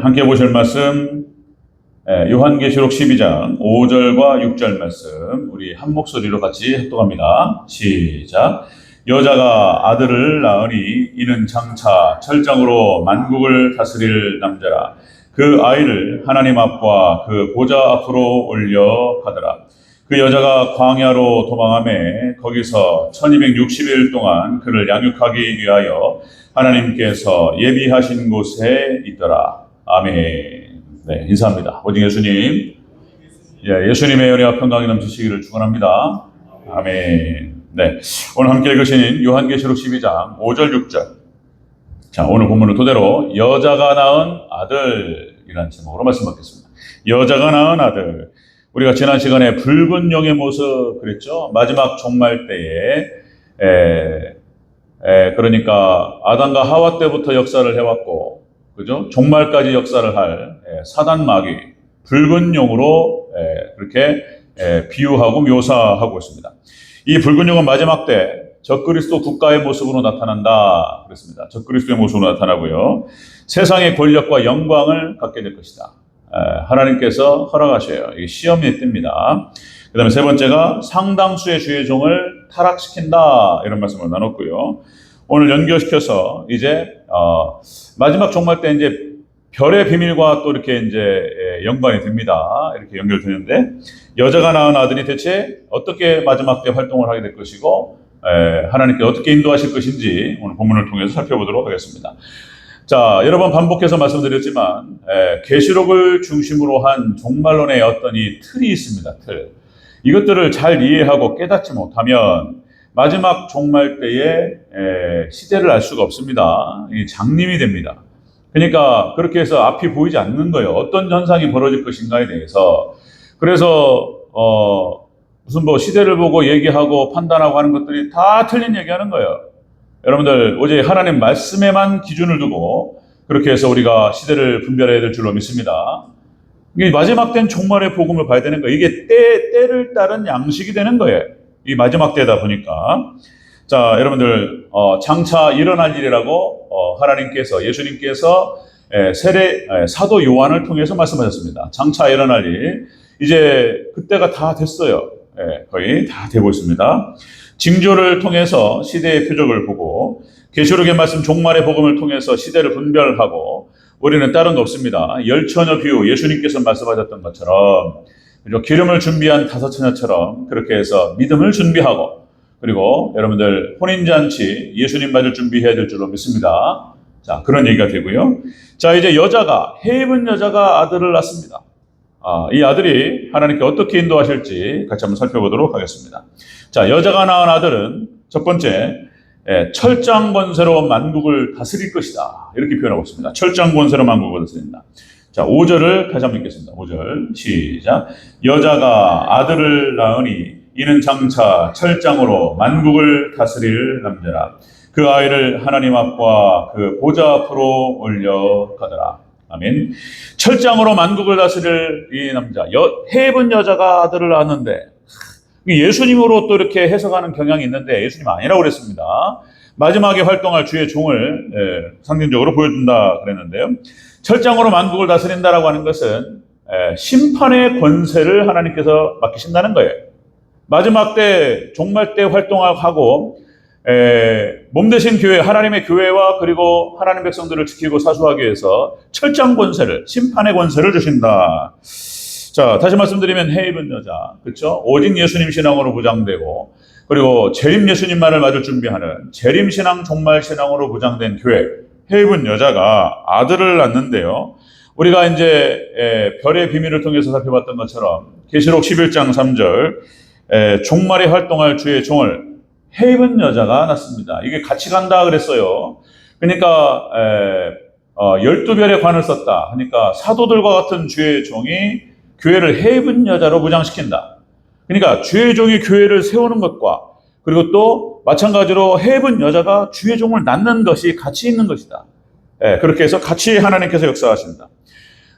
함께 보실 말씀 요한계시록 12장 5절과 6절 말씀 우리 한 목소리로 같이 합독합니다. 시작. 여자가 아들을 낳으니 이는 장차 철장으로 만국을 다스릴 남자라. 그 아이를 하나님 앞과 그 보좌 앞으로 올려가더라. 그 여자가 광야로 도망하매 거기서 1260일 동안 그를 양육하기 위하여 하나님께서 예비하신 곳에 있더라. 아멘. 네, 인사합니다. 오직 예수님. 예수님의 은혜와 평강이 넘치시기를 축원합니다. 아멘. 네, 오늘 함께 읽으신 요한계시록 12장 5절 6절. 자, 오늘 본문을 토대로 여자가 낳은 아들이라는 제목으로 말씀 받겠습니다. 여자가 낳은 아들. 우리가 지난 시간에 붉은 용의 모습 그랬죠? 마지막 종말 때에 그러니까 아담과 하와 때부터 역사를 해왔고, 그죠? 종말까지 역사를 할 사단 마귀, 붉은 용으로 그렇게 비유하고 묘사하고 있습니다. 이 붉은 용은 마지막 때 적그리스도 국가의 모습으로 나타난다 그랬습니다. 적그리스도의 모습으로 나타나고요. 세상의 권력과 영광을 갖게 될 것이다. 하나님께서 허락하셔요. 이게 시험의 때입니다. 그 다음에 세 번째가 상당수의 주의 종을 타락시킨다 이런 말씀을 나눴고요. 오늘 연결시켜서 이제 마지막 종말 때 이제 별의 비밀과 또 이렇게 이제 연관이 됩니다. 이렇게 연결되는데 여자가 낳은 아들이 대체 어떻게 마지막 때 활동을 하게 될 것이고 하나님께 어떻게 인도하실 것인지 오늘 본문을 통해서 살펴보도록 하겠습니다. 자, 여러 번 반복해서 말씀드렸지만 계시록을 중심으로 한 종말론의 어떤 이 틀이 있습니다. 틀. 이것들을 잘 이해하고 깨닫지 못하면 마지막 종말 때의 시대를 알 수가 없습니다. 장님이 됩니다. 그러니까 그렇게 해서 앞이 보이지 않는 거예요. 어떤 현상이 벌어질 것인가에 대해서. 그래서 무슨 뭐 시대를 보고 얘기하고 판단하고 하는 것들이 다 틀린 얘기하는 거예요. 여러분들 오직 하나님 말씀에만 기준을 두고 그렇게 해서 우리가 시대를 분별해야 될 줄로 믿습니다. 이게 마지막 땐 종말의 복음을 봐야 되는 거예요. 이게 때를 따른 양식이 되는 거예요. 이 마지막 때다 보니까. 자, 여러분들 장차 일어날 일이라고 하나님께서 예수님께서 사도 요한을 통해서 말씀하셨습니다. 장차 일어날 일. 이제 그때가 다 됐어요. 거의 다 되고 있습니다. 징조를 통해서 시대의 표적을 보고 계시록의 말씀 종말의 복음을 통해서 시대를 분별하고 우리는 다른 거 없습니다. 열처녀 비유 예수님께서 말씀하셨던 것처럼 기름을 준비한 5처녀처럼 그렇게 해서 믿음을 준비하고 그리고 여러분들 혼인잔치 예수님 맞을 준비해야 될 줄로 믿습니다. 자, 그런 얘기가 되고요. 자, 이제 해 입은 여자가 아들을 낳습니다. 이 아들이 하나님께 어떻게 인도하실지 같이 한번 살펴보도록 하겠습니다. 자, 여자가 낳은 아들은 첫 번째 철장 권세로 만국을 다스릴 것이다. 이렇게 표현하고 있습니다. 철장 권세로 만국을 다스린다. 자, 5절을 다시 한번 읽겠습니다. 5절 시작. 여자가 아들을 낳으니 이는 장차 철장으로 만국을 다스릴 남자라. 그 아이를 하나님 앞과 그 보좌 앞으로 올려가더라. 아멘. 철장으로 만국을 다스릴 이 남자, 해 입은 여자가 아들을 낳았는데 예수님으로 또 이렇게 해석하는 경향이 있는데 예수님 아니라고 그랬습니다. 마지막에 활동할 주의 종을 상징적으로 보여준다 그랬는데요. 철장으로 만국을 다스린다라고 하는 것은 심판의 권세를 하나님께서 맡기신다는 거예요. 마지막 때 종말 때 활동하고 몸 대신 교회, 하나님의 교회와 그리고 하나님 백성들을 지키고 사수하기 위해서 철장 권세를, 심판의 권세를 주신다. 자, 다시 말씀드리면 해 입은 여자, 그렇죠? 오직 예수님 신앙으로 무장되고 그리고 재림 예수님만을 맞을 준비하는 재림 신앙, 종말 신앙으로 무장된 교회, 해 입은 여자가 아들을 낳는데요. 우리가 이제 별의 비밀을 통해서 살펴봤던 것처럼 계시록 11장 3절 종말에 활동할 주의 종을 해 입은 여자가 낳습니다. 이게 같이 간다 그랬어요. 그러니까 12별의 관을 썼다. 그러니까 사도들과 같은 주의 종이 교회를 해 입은 여자로 무장시킨다. 그러니까 주의 종이 교회를 세우는 것과 그리고 또 마찬가지로 해 입은 여자가 주의 종을 낳는 것이 같이 있는 것이다. 그렇게 해서 같이 하나님께서 역사하신다.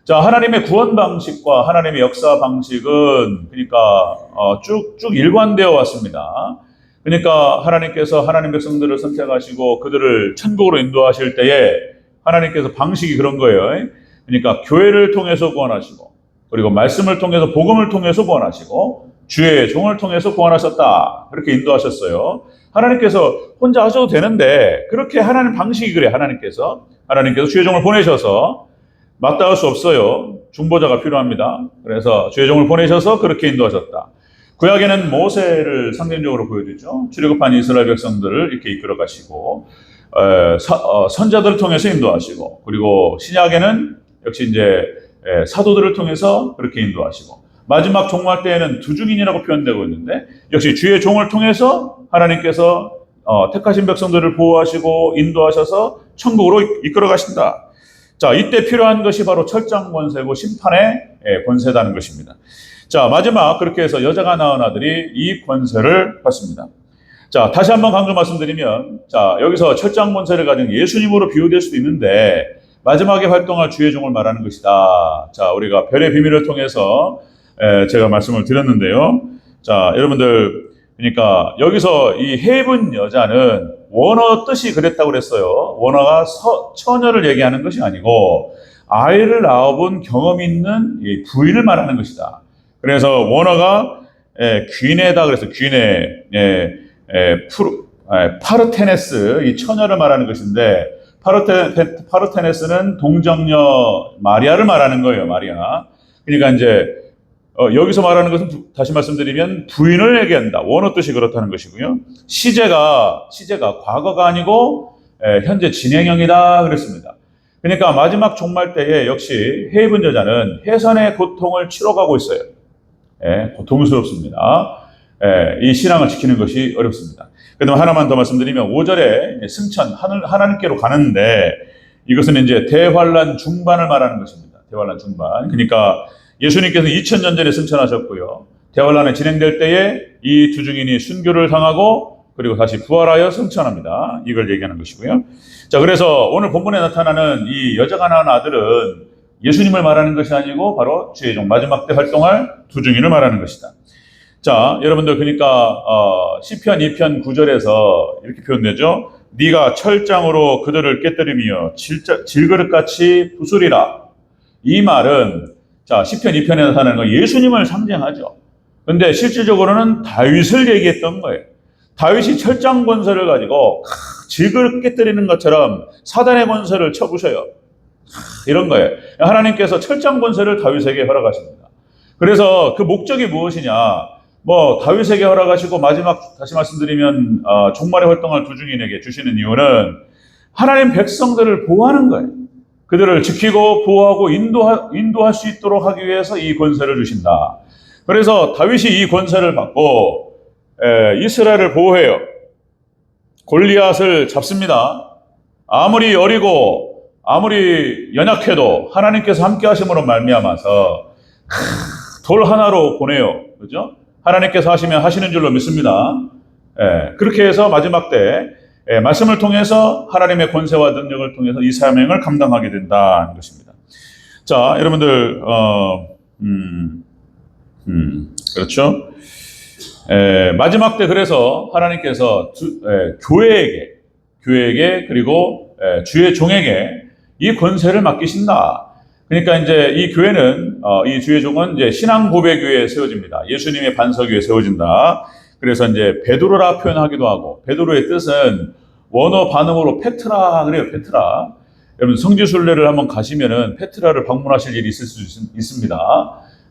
자, 하나님의 구원 방식과 하나님의 역사 방식은 그러니까 쭉 일관되어 왔습니다. 그러니까 하나님께서 하나님 백성들을 선택하시고 그들을 천국으로 인도하실 때에 하나님께서 방식이 그런 거예요. 그러니까 교회를 통해서 구원하시고, 그리고 말씀을 통해서, 복음을 통해서 구원하시고, 주의 종을 통해서 구원하셨다. 그렇게 인도하셨어요. 하나님께서 혼자 하셔도 되는데, 그렇게 하나님 방식이 그래. 하나님께서 주의 종을 보내셔서, 마땅할 수 없어요. 중보자가 필요합니다. 그래서 주의 종을 보내셔서 그렇게 인도하셨다. 구약에는 모세를 상징적으로 보여주죠. 출애굽한 이스라엘 백성들을 이렇게 이끌어 가시고, 선자들을 통해서 인도하시고, 그리고 신약에는 역시 이제 사도들을 통해서 그렇게 인도하시고, 마지막 종말 때에는 두중인이라고 표현되고 있는데, 역시 주의 종을 통해서 하나님께서 택하신 백성들을 보호하시고 인도하셔서 천국으로 이끌어 가신다. 자, 이때 필요한 것이 바로 철장 권세고 심판의 권세다는 것입니다. 자, 마지막 그렇게 해서 여자가 낳은 아들이 이 권세를 받습니다. 자, 다시 한번 강조 말씀드리면, 자, 여기서 철장 권세를 가진 예수님으로 비유될 수도 있는데, 마지막에 활동할 주의 종을 말하는 것이다. 자, 우리가 별의 비밀을 통해서 제가 말씀을 드렸는데요. 자, 여러분들, 그러니까 여기서 이 헤븐 여자는 원어 뜻이 그랬다고 그랬어요. 원어가 처녀를 얘기하는 것이 아니고 아이를 낳아본 경험이 있는 이 부인을 말하는 것이다. 그래서 원어가 귀네다 그래서 귀네, 파르테네스, 이 처녀를 말하는 것인데, 파르테네스는 동정녀 마리아를 말하는 거예요. 마리아. 그러니까 이제 여기서 말하는 것은 다시 말씀드리면 부인을 얘기한다. 원어 뜻이 그렇다는 것이고요. 시제가 과거가 아니고 현재 진행형이다 그랬습니다. 그러니까 마지막 종말 때에 역시 헤이븐 여자는 해산의 고통을 치러가고 있어요. 고통스럽습니다. 이 신앙을 지키는 것이 어렵습니다. 그다음 하나만 더 말씀드리면 5절에 승천 하나님께로 가는데, 이것은 이제 대환란 중반을 말하는 것입니다. 대환란 중반. 그러니까 예수님께서 2000년 전에 승천하셨고요. 대환란이 진행될 때에 이 두 증인이 순교를 당하고 그리고 다시 부활하여 승천합니다. 이걸 얘기하는 것이고요. 자, 그래서 오늘 본문에 나타나는 이 여자가 낳은 아들은 예수님을 말하는 것이 아니고 바로 주의 종 마지막 때 활동할 두 증인을 말하는 것이다. 자, 여러분들, 그러니까 시편 2편 9절에서 이렇게 표현되죠. 네가 철장으로 그들을 깨뜨리며 질그릇같이 부수리라. 이 말은, 자, 시편 2편에 나타나는 건 예수님을 상징하죠. 근데 실질적으로는 다윗을 얘기했던 거예요. 다윗이 철장 권세를 가지고 질그릇 깨뜨리는 것처럼 사단의 권세를 쳐부셔요. 이런 거예요. 하나님께서 철장 권세를 다윗에게 허락하십니다. 그래서 그 목적이 무엇이냐? 다윗에게 허락하시고 마지막 다시 말씀드리면 종말에 활동할 두 증인에게 주시는 이유는 하나님 백성들을 보호하는 거예요. 그들을 지키고 보호하고 인도할 수 있도록 하기 위해서 이 권세를 주신다. 그래서 다윗이 이 권세를 받고 이스라엘을 보호해요. 골리앗을 잡습니다. 아무리 어리고 아무리 연약해도 하나님께서 함께 하심으로 말미암아서 돌 하나로 보내요. 그죠? 하나님께서 하시면 하시는 줄로 믿습니다. 그렇게 해서 마지막 때 말씀을 통해서 하나님의 권세와 능력을 통해서 이 사명을 감당하게 된다는 것입니다. 자, 여러분들, 그렇죠? 마지막 때 그래서 하나님께서 교회에게 그리고 주의 종에게 이 권세를 맡기신다. 그러니까 이제 이 교회는 이 주의 종은 이제 신앙 고백 위에 세워집니다. 예수님의 반석 위에 세워진다. 그래서 이제 베드로라 표현하기도 하고, 베드로의 뜻은 원어 반응으로 페트라 그래요. 페트라. 여러분 성지순례를 한번 가시면은 페트라를 방문하실 일이 있을 수 있습니다.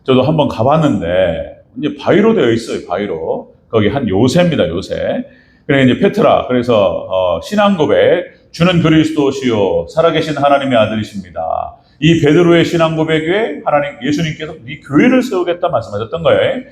저도 한번 가봤는데 이제 바위로 되어 있어요. 바위로. 거기 한 요새입니다. 요새. 그래 이제 페트라. 그래서 신앙 고백, 주는 그리스도시요 살아계신 하나님의 아들이십니다. 이 베드로의 신앙 고백 위에 예수님께서 이 교회를 세우겠다 말씀하셨던 거예요.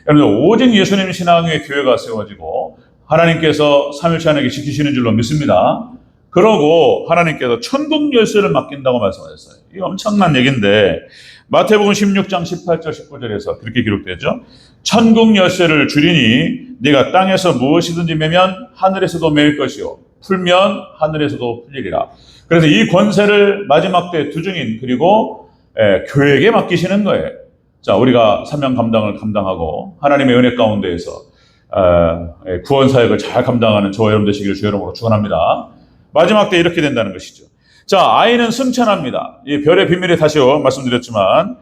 여러분 오직 예수님 신앙 위에 교회가 세워지고 하나님께서 삼일째 하나님께 지키시는 줄로 믿습니다. 그러고 하나님께서 천국 열쇠를 맡긴다고 말씀하셨어요. 이거 엄청난 얘기인데 마태복음 16장 18절 19절에서 그렇게 기록되죠. 천국 열쇠를 주리니 네가 땅에서 무엇이든지 매면 하늘에서도 매일 것이요 풀면 하늘에서도 풀리리라. 그래서 이 권세를 마지막 때 두 증인 그리고 교회에게 맡기시는 거예요. 자, 우리가 사명 감당을 감당하고 하나님의 은혜 가운데에서 구원 사역을 잘 감당하는 저와 여러분 되시기를 주의 이름으로 축원합니다. 마지막 때 이렇게 된다는 것이죠. 자, 아이는 승천합니다. 이 별의 비밀에 다시 말씀드렸지만,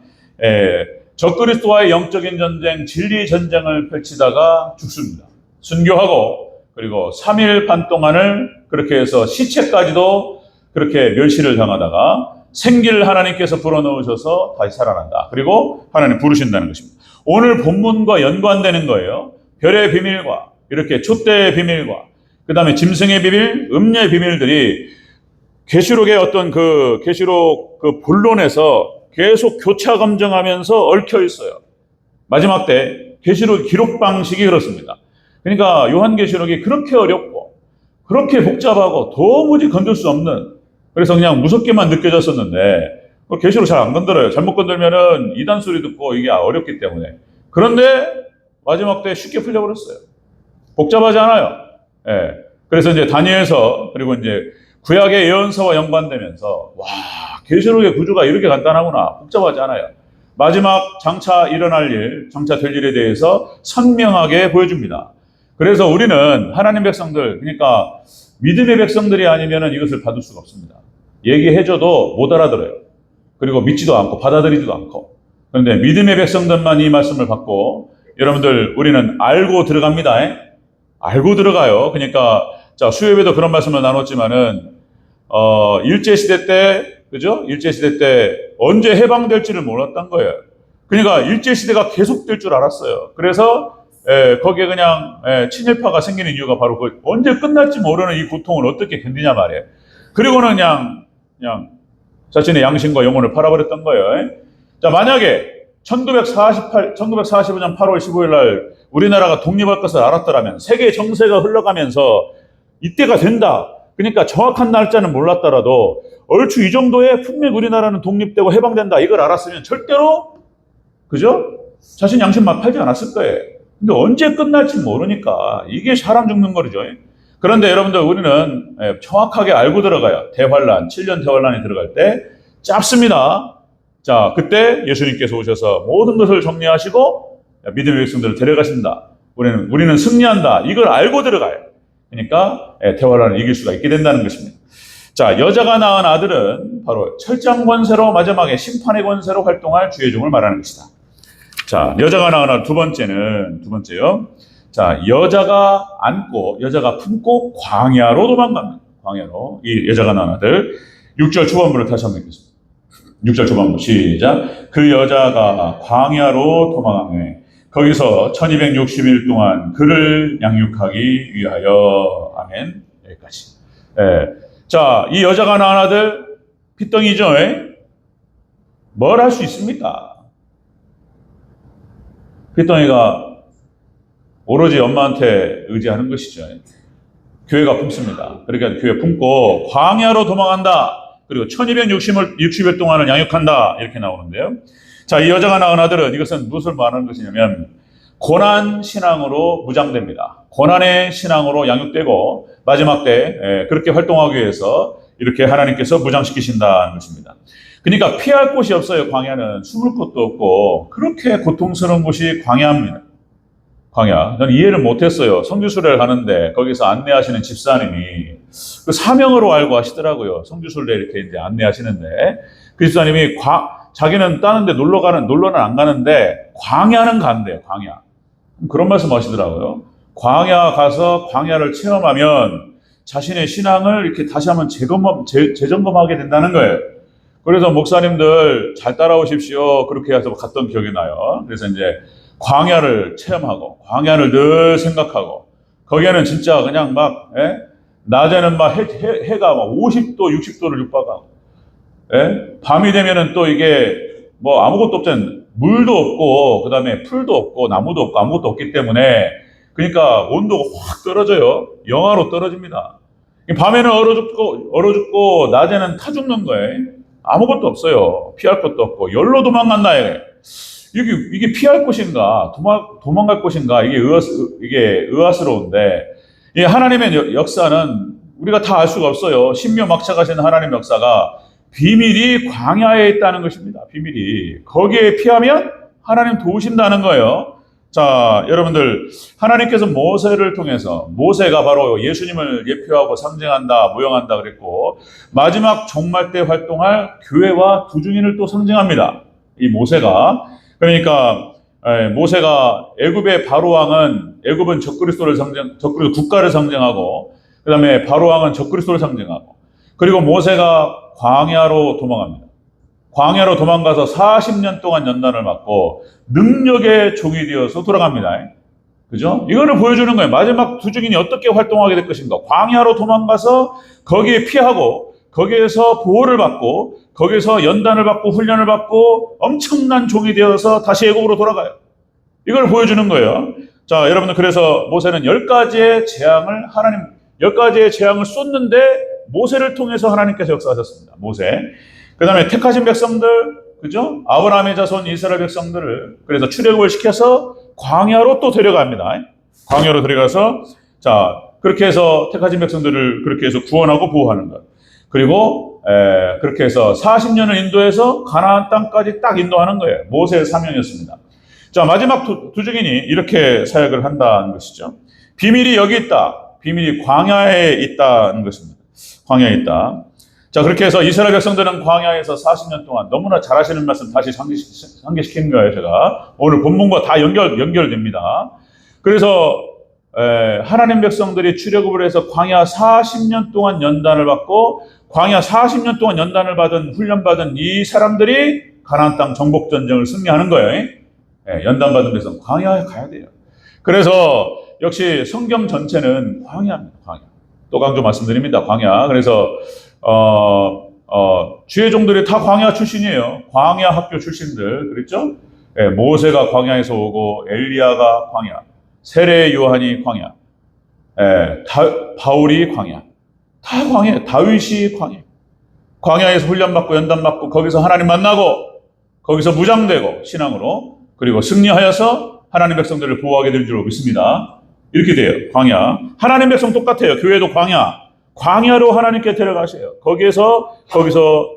적그리스도와의 영적인 전쟁, 진리 전쟁을 펼치다가 죽습니다. 순교하고, 그리고 3일 반 동안을 그렇게 해서 시체까지도 그렇게 멸시를 당하다가 생기를 하나님께서 불어넣으셔서 다시 살아난다. 그리고 하나님 부르신다는 것입니다. 오늘 본문과 연관되는 거예요. 별의 비밀과 이렇게 촛대의 비밀과 그 다음에 짐승의 비밀, 음녀의 비밀들이 계시록의 어떤 그 계시록 그 본론에서 계속 교차 검증하면서 얽혀 있어요. 마지막 때 계시록 기록 방식이 그렇습니다. 그러니까 요한계시록이 그렇게 어렵고 그렇게 복잡하고 도무지 건들 수 없는, 그래서 그냥 무섭게만 느껴졌었는데 계시록 잘 안 건드려요. 잘못 건들면은 이단 소리 듣고 이게 어렵기 때문에. 그런데 마지막 때 쉽게 풀려버렸어요. 복잡하지 않아요. 예. 그래서 이제 다니엘서 그리고 이제 구약의 예언서와 연관되면서 와, 계시록의 구조가 이렇게 간단하구나. 복잡하지 않아요. 마지막 장차 일어날 일, 장차 될 일에 대해서 선명하게 보여줍니다. 그래서 우리는 하나님 백성들, 그러니까 믿음의 백성들이 아니면 이것을 받을 수가 없습니다. 얘기해줘도 못 알아들어요. 그리고 믿지도 않고 받아들이지도 않고. 그런데 믿음의 백성들만 이 말씀을 받고, 여러분들 우리는 알고 들어갑니다. 알고 들어가요. 그러니까 자, 수요예배도 그런 말씀을 나눴지만은 일제시대 때, 그죠? 일제시대 때 언제 해방될지를 몰랐던 거예요. 그러니까 일제시대가 계속될 줄 알았어요. 그래서 거기에 그냥 친일파가 생기는 이유가 바로 언제 끝날지 모르는 이 고통을 어떻게 견디냐 말이에요. 그리고는 그냥 자신의 양심과 영혼을 팔아버렸던 거예요. 자, 만약에 1945년 8월 15일 날 우리나라가 독립할 것을 알았더라면, 세계 정세가 흘러가면서 이때가 된다. 그러니까 정확한 날짜는 몰랐더라도 얼추 이 정도에 분명 우리나라는 독립되고 해방된다. 이걸 알았으면 절대로, 그죠? 자신 양심 막 팔지 않았을 거예요. 근데 언제 끝날지 모르니까 이게 사람 죽는 거죠. 그런데 여러분들 우리는 정확하게 알고 들어가요. 대환란, 7년 대환란이 들어갈 때 짧습니다. 자, 그때 예수님께서 오셔서 모든 것을 정리하시고 믿음의 백성들을 데려가신다. 우리는 승리한다. 이걸 알고 들어가요. 그러니까 대환란을 이길 수가 있게 된다는 것입니다. 자, 여자가 낳은 아들은 바로 철장 권세로 마지막에 심판의 권세로 활동할 주의 종을 말하는 것이다. 자, 여자가 낳은 아들 두 번째요. 자, 여자가 품고 광야로 도망갑니다. 광야로. 이 여자가 낳은 아들. 6절 초반부를 다시 한번 읽겠습니다. 6절 초반부 시작. 그 여자가 광야로 도망하매 거기서 1260일 동안 그를 양육하기 위하여. 아멘. 여기까지. 자, 이 여자가 낳은 아들 핏덩이죠. 뭘 할 수 있습니까? 핏덩이가 오로지 엄마한테 의지하는 것이죠. 교회가 품습니다. 그러니까 교회 품고 광야로 도망한다. 그리고 1260일 동안을 양육한다. 이렇게 나오는데요. 자, 이 여자가 낳은 아들은 이것은 무엇을 말하는 것이냐면 고난 신앙으로 무장됩니다. 고난의 신앙으로 양육되고 마지막 때 그렇게 활동하기 위해서 이렇게 하나님께서 무장시키신다는 것입니다. 그러니까 피할 곳이 없어요. 광야는 숨을 곳도 없고 그렇게 고통스러운 곳이 광야입니다. 광야. 저는 이해를 못했어요. 성주순례를 하는데 거기서 안내하시는 집사님이 그 사명으로 알고 하시더라고요. 성주순례 이렇게 이제 안내하시는데 그 집사님이 자기는 다른 데 놀러는 안 가는데 광야는 간대요. 광야. 그런 말씀 하시더라고요. 광야 가서 광야를 체험하면 자신의 신앙을 이렇게 다시 한번 재점검하게 된다는 거예요. 그래서 목사님들 잘 따라오십시오. 그렇게 해서 갔던 기억이 나요. 그래서 이제 광야를 체험하고 광야를 늘 생각하고 거기에는 진짜 그냥 막 낮에는 막 해가 막 50도 60도를 육박하고 밤이 되면은 또 이게 뭐 아무것도 없잖아요. 물도 없고 그다음에 풀도 없고 나무도 없고 아무것도 없기 때문에 그러니까 온도가 확 떨어져요. 영하로 떨어집니다. 밤에는 얼어 죽고 낮에는 타 죽는 거예요. 아무것도 없어요. 피할 것도 없고 열로 도망간다. 이게 피할 곳인가 도망갈 곳인가 이게 의아스러운데 이 하나님의 역사는 우리가 다 알 수가 없어요. 신묘막측하신 하나님의 역사가 비밀이 광야에 있다는 것입니다. 비밀이 거기에 피하면 하나님 도우신다는 거예요. 자, 여러분들, 하나님께서 모세를 통해서, 모세가 바로 예수님을 예표하고 상징한다, 모형한다 그랬고, 마지막 종말 때 활동할 교회와 두중인을 또 상징합니다. 이 모세가. 그러니까, 모세가 애굽의 바로왕은, 애굽은 적그리스도 국가를 상징하고, 그 다음에 바로왕은 적그리스도를 상징하고, 그리고 모세가 광야로 도망합니다. 광야로 도망가서 40년 동안 연단을 받고 능력의 종이 되어서 돌아갑니다. 그죠? 이거를 보여주는 거예요. 마지막 두중인이 어떻게 활동하게 될 것인가. 광야로 도망가서 거기에 피하고 거기에서 보호를 받고 거기에서 연단을 받고 훈련을 받고 엄청난 종이 되어서 다시 애국으로 돌아가요. 이걸 보여주는 거예요. 자, 여러분들, 그래서 모세는 10가지의 재앙을 쏟는데 모세를 통해서 하나님께서 역사하셨습니다. 모세. 그 다음에 택하신 백성들, 그죠? 아브라함의 자손 이스라엘 백성들을 그래서 출애굽을 시켜서 광야로 또 데려갑니다. 광야로 데려가서, 자, 그렇게 해서 택하신 백성들을 그렇게 해서 구원하고 보호하는 것. 그리고, 그렇게 해서 40년을 인도해서 가나안 땅까지 딱 인도하는 거예요. 모세의 사명이었습니다. 자, 마지막 두중인이 이렇게 사역을 한다는 것이죠. 비밀이 여기 있다. 비밀이 광야에 있다는 것입니다. 광야에 있다. 자, 그렇게 해서 이스라엘 백성들은 광야에서 40년 동안 너무나 잘하시는 말씀 다시 상기시킨 거예요, 제가. 오늘 본문과 다 연결됩니다. 그래서, 하나님 백성들이 출애굽을 해서 광야 40년 동안 연단을 받고, 광야 40년 동안 연단을 받은, 훈련받은 이 사람들이 가나안 땅 정복전쟁을 승리하는 거예요. 연단받은 백성, 광야에 가야 돼요. 그래서, 역시 성경 전체는 광야입니다, 광야. 또 강조 말씀드립니다, 광야. 그래서, 주의 종들이 다 광야 출신이에요. 광야 학교 출신들, 그랬죠? 모세가 광야에서 오고, 엘리야가 광야, 세례 요한이 광야, 바울이 광야, 다 광야, 다윗이 광야. 광야에서 훈련받고 연단받고, 거기서 하나님 만나고, 거기서 무장되고, 신앙으로, 그리고 승리하여서 하나님 백성들을 보호하게 될 줄 믿습니다. 이렇게 돼요, 광야. 하나님 백성 똑같아요. 교회도 광야. 광야로 하나님께 데려가세요. 거기서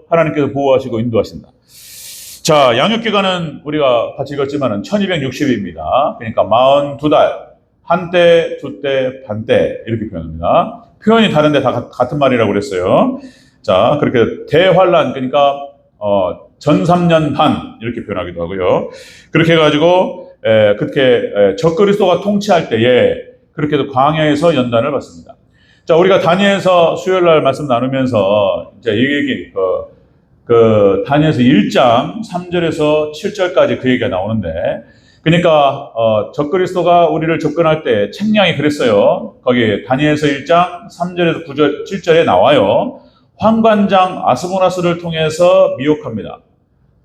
하나님께서 보호하시고 인도하신다. 자, 양육기간은 우리가 같이 읽었지만은 1260일입니다. 그러니까 42달, 한때, 두때, 반때 이렇게 표현합니다. 표현이 다른데 다 같은 말이라고 그랬어요. 자, 그렇게 대환란, 그러니까 전 3년 반 이렇게 표현하기도 하고요. 그렇게 해가지고 그렇게 적그리스도가 통치할 때에 그렇게 해서 광야에서 연단을 받습니다. 자, 우리가 다니엘서 수요일날 말씀 나누면서 이제 이 얘기, 다니엘서 1장 3절에서 7절까지 그 얘기가 나오는데, 그러니까 적그리스도가 우리를 접근할 때 책량이 그랬어요. 거기 다니엘서 1장 3절에서 9절, 7절에 나와요. 환관장 아스모나스를 통해서 미혹합니다.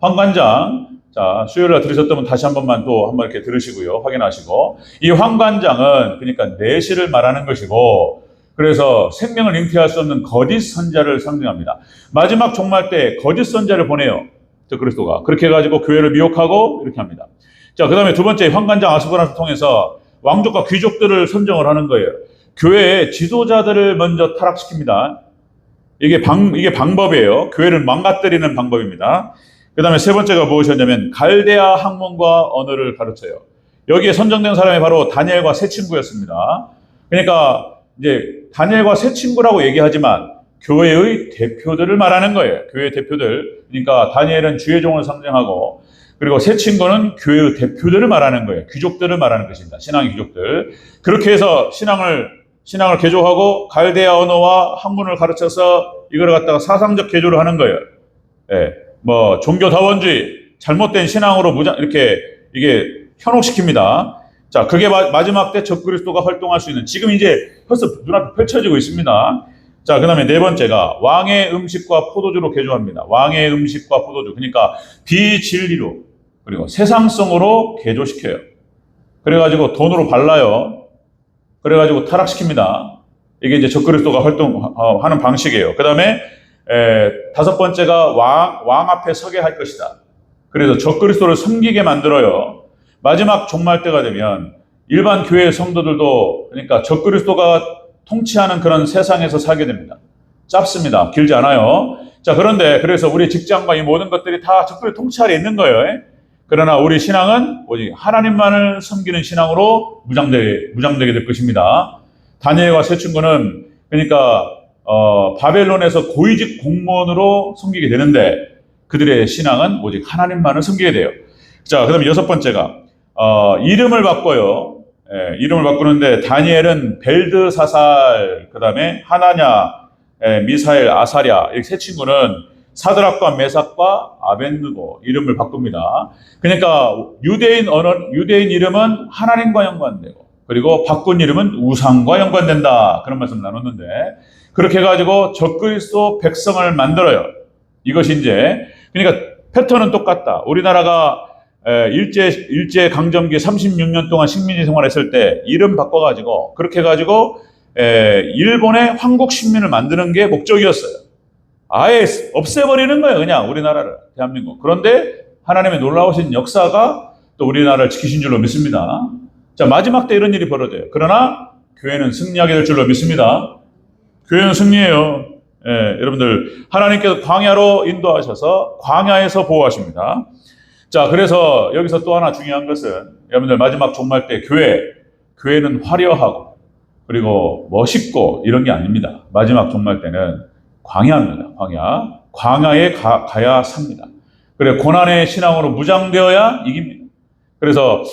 환관장, 자, 수요일날 들으셨다면 다시 한 번만 이렇게 들으시고요. 확인하시고. 이 환관장은 그러니까 내시를 말하는 것이고, 그래서 생명을 잉태할 수 없는 거짓 선자를 상징합니다. 마지막 종말 때 거짓 선자를 보내요. 그리스도가. 그렇게 해가지고 교회를 미혹하고 이렇게 합니다. 자, 그 다음에 두 번째 환관장 아스보나스를 통해서 왕족과 귀족들을 선정을 하는 거예요. 교회의 지도자들을 먼저 타락시킵니다. 이게 방법이에요. 교회를 망가뜨리는 방법입니다. 그 다음에 세 번째가 무엇이었냐면 갈대아 학문과 언어를 가르쳐요. 여기에 선정된 사람이 바로 다니엘과 세 친구였습니다. 그러니까 이제 다니엘과 세 친구라고 얘기하지만 교회의 대표들을 말하는 거예요. 교회의 대표들. 그러니까 다니엘은 주의 종을 상징하고, 그리고 세 친구는 교회의 대표들을 말하는 거예요. 귀족들을 말하는 것입니다. 신앙의 귀족들. 그렇게 해서 신앙을 개조하고 갈대아 언어와 학문을 가르쳐서 이걸 갖다가 사상적 개조를 하는 거예요. 종교 다원주의, 잘못된 신앙으로 이게 현혹시킵니다. 자, 그게 마지막 때 적그리스도가 활동할 수 있는, 지금 이제 벌써 눈앞에 펼쳐지고 있습니다. 자, 그 다음에 네 번째가 왕의 음식과 포도주로 개조합니다. 왕의 음식과 포도주. 그러니까 비진리로, 그리고 세상성으로 개조시켜요. 그래가지고 돈으로 발라요. 그래가지고 타락시킵니다. 이게 이제 적그리스도가 활동하는 방식이에요. 그 다음에 다섯 번째가 왕 앞에 서게 할 것이다. 그래서 적그리스도를 섬기게 만들어요. 마지막 종말 때가 되면 일반 교회 성도들도, 그러니까 적그리스도가 통치하는 그런 세상에서 살게 됩니다. 짧습니다. 길지 않아요. 자, 그런데 그래서 우리 직장과 이 모든 것들이 다 적그리스도 통치 아래 있는 거예요. 그러나 우리 신앙은 오직 하나님만을 섬기는 신앙으로 무장되게 될 것입니다. 다니엘과 세 친구는 그러니까 바벨론에서 고위직 공무원으로 섬기게 되는데 그들의 신앙은 오직 하나님만을 섬기게 돼요. 자, 그 다음에 여섯 번째가 이름을 바꿔요. 이름을 바꾸는데 다니엘은 벨드사살, 그 다음에 하나냐, 미사엘, 아사랴 이 세 친구는 사드락과 메삭과 아벳느고 이름을 바꿉니다. 그러니까 유대인 이름은 하나님과 연관되고 그리고 바꾼 이름은 우상과 연관된다. 그런 말씀 나눴는데 그렇게 해가지고 적그리스도 백성을 만들어요. 이것이 이제 그러니까 패턴은 똑같다. 우리나라가 일제 강점기 36년 동안 식민지 생활했을 때 이름 바꿔가지고 그렇게 해가지고 일본의 황국 식민을 만드는 게 목적이었어요. 아예 없애버리는 거예요. 그냥 우리나라를, 대한민국. 그런데 하나님의 놀라우신 역사가 또 우리나라를 지키신 줄로 믿습니다. 자, 마지막 때 이런 일이 벌어져요. 그러나 교회는 승리하게 될 줄로 믿습니다. 교회는 승리해요. 여러분들 하나님께서 광야로 인도하셔서 광야에서 보호하십니다. 자, 그래서 여기서 또 하나 중요한 것은 여러분들 마지막 종말 때 교회는 화려하고 그리고 멋있고 이런 게 아닙니다. 마지막 종말 때는 광야입니다. 광야에 가야 삽니다. 그래, 고난의 신앙으로 무장되어야 이깁니다. 그래서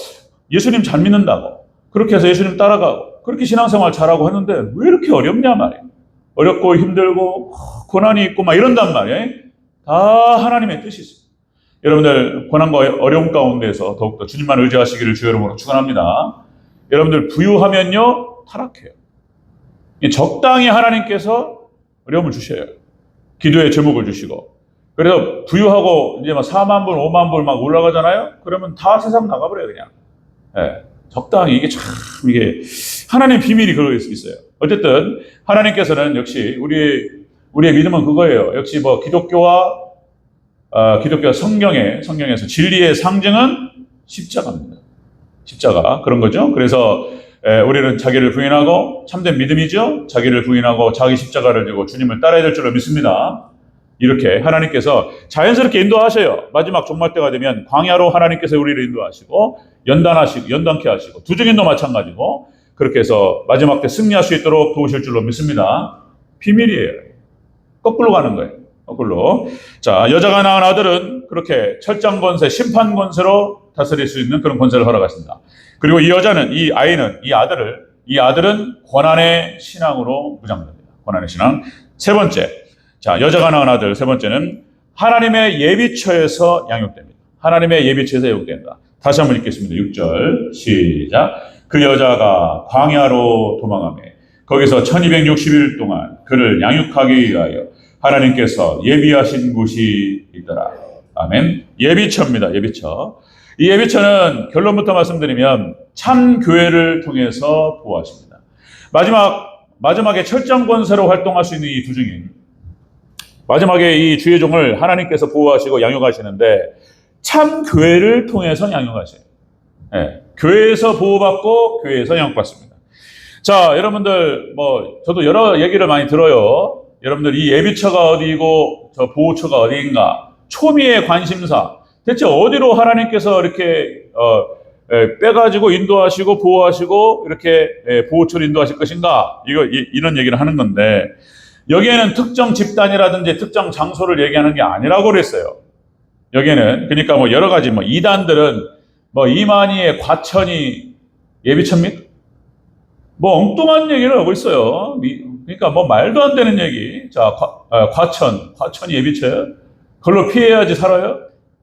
예수님 잘 믿는다고 그렇게 해서 예수님 따라가고 그렇게 신앙생활 잘하고 했는데 왜 이렇게 어렵냐 말이에요. 어렵고 힘들고 고난이 있고 막 이런단 말이에요. 다 하나님의 뜻이 있어요. 여러분들 고난과 어려움 가운데서 더욱더 주님만 의지하시기를 주의 이름으로 축원합니다. 여러분들 부유하면요 타락해요. 적당히 하나님께서 어려움을 주셔요. 기도의 제목을 주시고. 그래서 부유하고 이제 막 4만 불, 5만 불 막 올라가잖아요. 그러면 다 세상 나가버려요 그냥. 적당히 이게 참 이게 하나님 비밀이 그럴 수 있어요. 어쨌든 하나님께서는 역시 우리의 믿음은 그거예요. 역시 뭐 기독교 성경에서 진리의 상징은 십자가입니다. 십자가 그런 거죠. 그래서 우리는 자기를 부인하고 참된 믿음이죠. 자기를 부인하고 자기 십자가를 지고 주님을 따라야 될 줄로 믿습니다. 이렇게 하나님께서 자연스럽게 인도하셔요. 마지막 종말 때가 되면 광야로 하나님께서 우리를 인도하시고 연단케 하시고 두증인도 마찬가지고 그렇게 해서 마지막 때 승리할 수 있도록 도우실 줄로 믿습니다. 비밀이에요. 거꾸로 가는 거예요. 거꾸로. 자, 여자가 낳은 아들은 그렇게 철장 권세, 심판 권세로 다스릴 수 있는 그런 권세를 허락하십니다. 그리고 이 아들은 고난의 신앙으로 무장됩니다. 고난의 신앙. 세 번째. 자, 여자가 낳은 아들, 세 번째는 하나님의 예비처에서 양육됩니다. 하나님의 예비처에서 양육된다. 다시 한번 읽겠습니다. 6절 시작. 그 여자가 광야로 도망하며 거기서 1260일 동안 그를 양육하기 위하여 하나님께서 예비하신 곳이 있더라. 아멘. 예비처입니다. 예비처. 이 예비처는 결론부터 말씀드리면 참 교회를 통해서 보호하십니다. 마지막에 철장 권세로 활동할 수 있는 이 두 증인, 마지막에 이 주의 종을 하나님께서 보호하시고 양육하시는데 참 교회를 통해서 양육하셔요. 교회에서 보호받고 교회에서 양육받습니다. 자, 여러분들 저도 여러 얘기를 많이 들어요. 여러분들 이 예비처가 어디고 저 보호처가 어디인가, 초미의 관심사, 대체 어디로 하나님께서 이렇게 빼가지고 인도하시고 보호하시고 이렇게 보호처를 인도하실 것인가, 이런 얘기를 하는 건데, 여기에는 특정 집단이라든지 특정 장소를 얘기하는 게 아니라고 그랬어요. 여기에는 그러니까 여러 가지 이단들은 이만희의 과천이 예비처입니까? 엉뚱한 얘기를 하고 있어요. 그러니까 말도 안 되는 얘기. 자, 과천이 예비처예요? 그걸로 피해야지 살아요?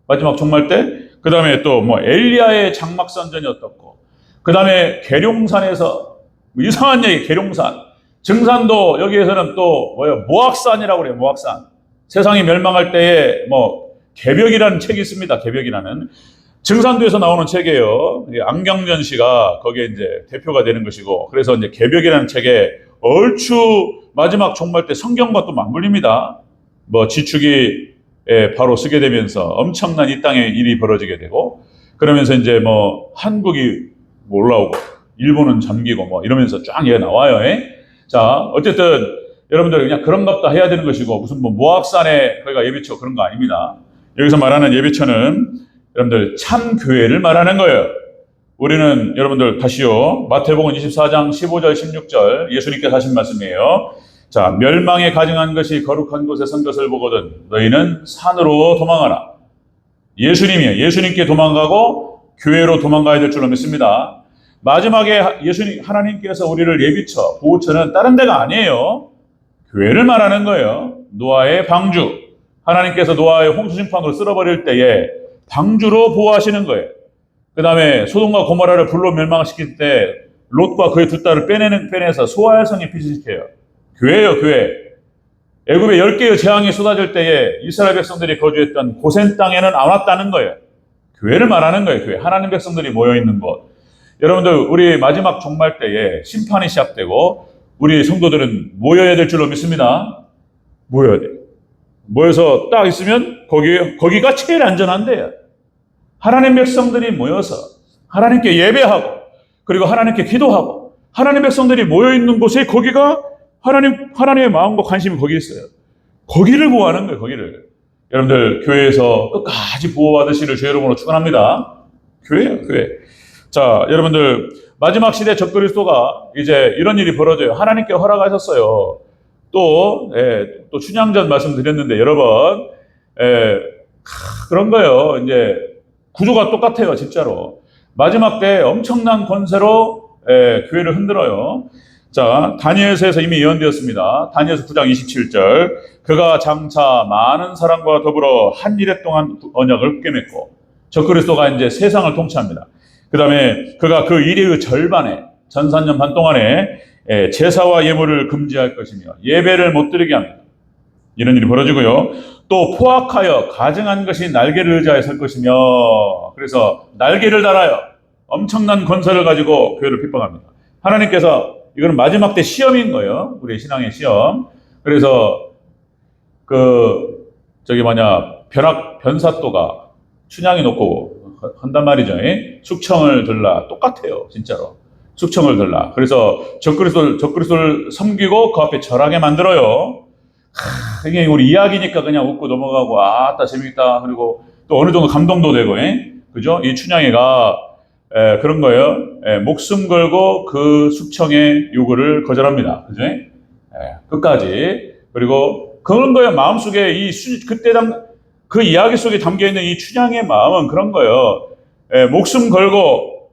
마지막 종말 때? 그 다음에 또 엘리야의 장막 선전이 어떻고, 그 다음에 계룡산에서 이상한 얘기, 계룡산. 증산도 여기에서는 또 모악산이라고 그래요. 모악산. 세상이 멸망할 때에 개벽이라는 책이 있습니다. 개벽이라는. 증산도에서 나오는 책이에요. 안경전 씨가 거기에 이제 대표가 되는 것이고, 그래서 이제 개벽이라는 책에 얼추 마지막 종말 때 성경과 또 맞물립니다. 지축이 바로 쓰게 되면서 엄청난 이 땅에 일이 벌어지게 되고, 그러면서 이제 한국이 올라오고 일본은 잠기고 이러면서 쫙 나와요. 자, 어쨌든 여러분들 그냥 그런갑다 해야 되는 것이고, 무슨 모악산에 거기가 예비처 그런 거 아닙니다. 여기서 말하는 예비처는 여러분들 참 교회를 말하는 거예요. 우리는 여러분들 다시요. 마태복음 24장 15절 16절 예수님께서 하신 말씀이에요. 자, 멸망에 가증한 것이 거룩한 곳에 선 것을 보거든 너희는 산으로 도망하라. 예수님이에요. 예수님께 도망가고 교회로 도망가야 될 줄로 믿습니다. 마지막에 하나님께서 우리를 예비처, 보호처는 다른 데가 아니에요. 교회를 말하는 거예요. 노아의 방주. 하나님께서 노아의 홍수 심판으로 쓸어버릴 때에 방주로 보호하시는 거예요. 그 다음에 소돔과 고모라를 불로 멸망시킬 때 롯과 그의 두 딸을 빼내서 소아야성에 피신시켜요. 교회예요, 교회. 애굽에 10개의 재앙이 쏟아질 때에 이스라엘 백성들이 거주했던 고센 땅에는 안 왔다는 거예요. 교회를 말하는 거예요, 교회. 하나님 백성들이 모여있는 곳. 여러분들, 우리 마지막 종말 때에 심판이 시작되고 우리 성도들은 모여야 될 줄로 믿습니다. 모여야 돼요. 모여서 딱 있으면 거기가 제일 안전한데요. 하나님 백성들이 모여서 하나님께 예배하고 그리고 하나님께 기도하고 하나님 백성들이 모여있는 곳에 거기가 하나님의 마음과 관심이 거기에 있어요. 거기를 보호하는 거예요, 거기를. 여러분들, 교회에서 끝까지 보호받으시를 주의 이름으로 축원합니다. 교회예요, 교회. 자, 여러분들, 마지막 시대 적그리스도가 이제 이런 일이 벌어져요. 하나님께 허락하셨어요. 또 춘향전 말씀드렸는데 여러 번, 그런 거예요. 이제 구조가 똑같아요, 진짜로. 마지막 때 엄청난 권세로 교회를 흔들어요. 자, 다니엘서에서 이미 예언되었습니다. 다니엘서 9장 27절. 그가 장차 많은 사람과 더불어 한 일해 동안 언약을 굳게 맺고 적그리스도가 이제 세상을 통치합니다. 그 다음에 그가 그 일의 절반에 전산년 반 동안에 제사와 예물을 금지할 것이며 예배를 못 드리게 합니다. 이런 일이 벌어지고요. 또 포악하여 가증한 것이 날개를 의지하여 설 것이며 그래서 날개를 달아요. 엄청난 권세를 가지고 교회를 핍박합니다. 하나님께서 이거는 마지막 때 시험인 거예요. 우리의 신앙의 시험. 그래서 변사또가 춘향이 놓고 한단 말이죠. 숙청을 들라. 똑같아요. 진짜로. 숙청을 들라. 그래서 적그리스도를 섬기고 그 앞에 절하게 만들어요. 이게 우리 이야기니까 그냥 웃고 넘어가고, 아따, 재밌다. 그리고 또 어느 정도 감동도 되고, 그죠? 이 춘향이가, 그런 거예요. 목숨 걸고 그 숙청의 요구를 거절합니다. 그죠? 끝까지. 그리고 그런 거예요. 마음속에 그 이야기 속에 담겨 있는 이 춘향의 마음은 그런 거예요. 목숨 걸고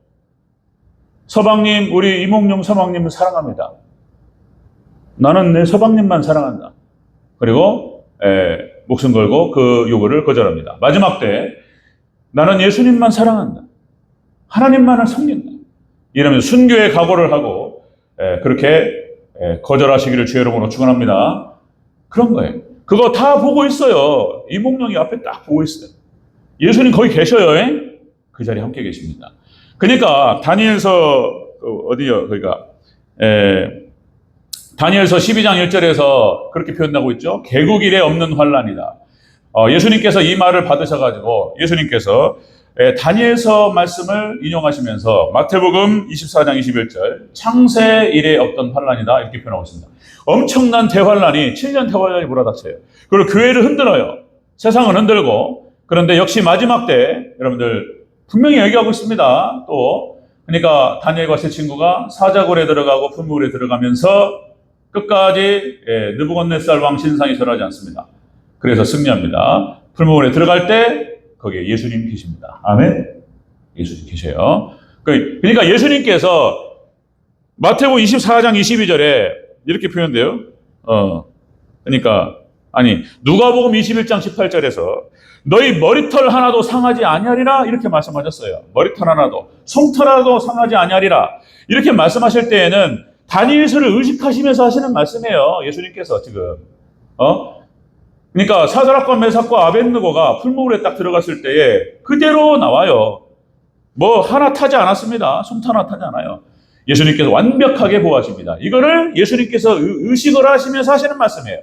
서방님, 우리 이몽룡 서방님을 사랑합니다. 나는 내 서방님만 사랑한다. 그리고 목숨 걸고 그 요구를 거절합니다. 마지막 때 나는 예수님만 사랑한다. 하나님만을 섬긴다. 이러면서 순교의 각오를 하고 그렇게 거절하시기를 주의 이름으로 축원합니다. 그런 거예요. 그거 다 보고 있어요. 이몽룡이 앞에 딱 보고 있어요. 예수님 거기 계셔요. 그 자리에 함께 계십니다. 그러니까 다니엘서 어디요? 그러니까 다니엘서 12장 1절에서 그렇게 표현하고 있죠. 개국일에 없는 환란이다. 예수님께서 이 말을 받으셔가지고 예수님께서 다니엘서 말씀을 인용하시면서 마태복음 24장 21절 창세일에 없던 환란이다 이렇게 표현하고 있습니다. 엄청난 대환란이 7년 대환란이 몰아닥쳐요. 그리고 교회를 흔들어요. 세상을 흔들고. 그런데 역시 마지막 때 여러분들 분명히 얘기하고 있습니다. 또 그러니까 다니엘과 세 친구가 사자굴에 들어가고 풀무울에 들어가면서 끝까지 느부갓네살 왕 신상이 절하지 않습니다. 그래서 승리합니다. 풀무울에 들어갈 때 거기에 예수님 계십니다. 아멘. 예수님 계셔요. 그러니까 예수님께서 마태복음 24장 22절에 이렇게 표현돼요. 그러니까 누가복음 21장 18절에서 너희 머리털 하나도 상하지 아니하리라 이렇게 말씀하셨어요. 머리털 하나도, 손털 하나도 상하지 아니하리라 이렇게 말씀하실 때에는 다니엘서를 의식하시면서 하시는 말씀이에요. 예수님께서 지금. 그러니까 사드락과 메삭과 아벳느고가 풀무울에 딱 들어갔을 때에 그대로 나와요. 뭐 하나 타지 않았습니다. 손털 하나 타지 않아요. 예수님께서 완벽하게 보호하십니다. 이거를 예수님께서 의식을 하시면서 하시는 말씀이에요.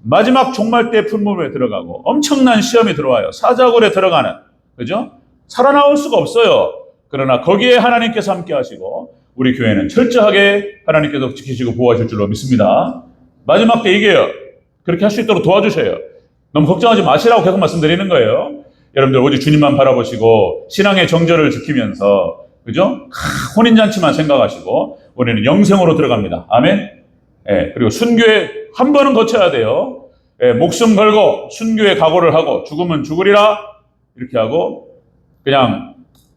마지막 종말 때 풀무울에 들어가고 엄청난 시험이 들어와요. 사자굴에 들어가는, 그죠? 살아나올 수가 없어요. 그러나 거기에 하나님께서 함께 하시고 우리 교회는 철저하게 하나님께서 지키시고 보호하실 줄로 믿습니다. 마지막 때 이게요. 그렇게 할 수 있도록 도와주셔요. 너무 걱정하지 마시라고 계속 말씀드리는 거예요. 여러분들 오직 주님만 바라보시고 신앙의 정절을 지키면서 그죠? 혼인잔치만 생각하시고 우리는 영생으로 들어갑니다. 아멘. 예, 그리고 순교에 한 번은 거쳐야 돼요. 예, 목숨 걸고 순교에 각오를 하고 죽으면 죽으리라 이렇게 하고 그냥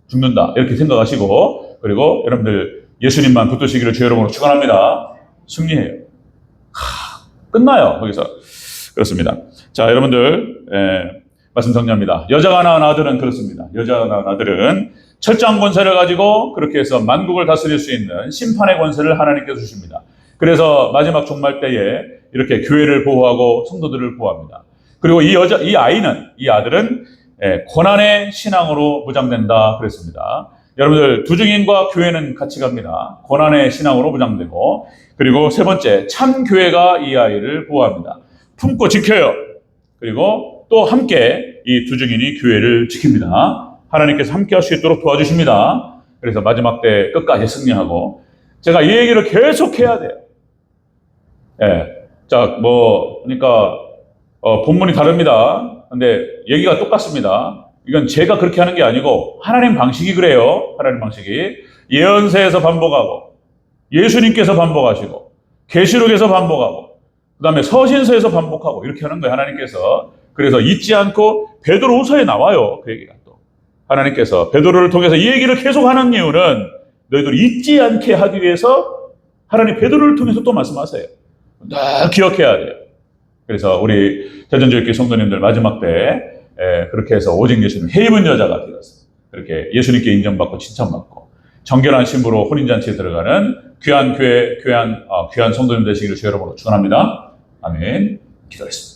죽는다 이렇게 생각하시고 그리고 여러분들 예수님만 붙드시기를 주의 이름으로 축원합니다. 승리해요. 끝나요 거기서. 그렇습니다. 자 여러분들 말씀 정리합니다. 여자가 낳은 아들은 그렇습니다. 여자가 낳은 아들은 철저한 권세를 가지고 그렇게 해서 만국을 다스릴 수 있는 심판의 권세를 하나님께서 주십니다. 그래서 마지막 종말 때에 이렇게 교회를 보호하고 성도들을 보호합니다. 그리고 이 아들은 고난의 신앙으로 무장된다 그랬습니다. 여러분들 두 증인과 교회는 같이 갑니다. 고난의 신앙으로 무장되고 그리고 세 번째 참 교회가 이 아이를 보호합니다. 품고 지켜요. 그리고 또 함께 이 두 증인이 교회를 지킵니다. 하나님께서 함께 할 수 있도록 도와주십니다. 그래서 마지막 때 끝까지 승리하고 제가 이 얘기를 계속 해야 돼요. 예. 자, 그러니까 본문이 다릅니다. 근데 얘기가 똑같습니다. 이건 제가 그렇게 하는 게 아니고 하나님 방식이 그래요. 하나님 방식이 예언서에서 반복하고 예수님께서 반복하시고 계시록에서 반복하고 그다음에 서신서에서 반복하고 이렇게 하는 거예요. 하나님께서. 그래서 잊지 않고 베드로후서에 나와요. 그 얘기가 또. 하나님께서 베드로를 통해서 이 얘기를 계속 하는 이유는 너희들이 잊지 않게 하기 위해서 하나님 베드로를 통해서 또 말씀하세요. 늘 기억해야 돼요. 그래서 우리 대전교회 성도님들 마지막 때 그렇게 해서 오직 예수님 해입은 여자가 되었어요. 그렇게 예수님께 인정받고 칭찬받고 정결한 신부로 혼인잔치에 들어가는 귀한 교회, 귀한 성도님 되시기를 주의 이름으로 축원합니다. 아멘. 기도하겠습니다.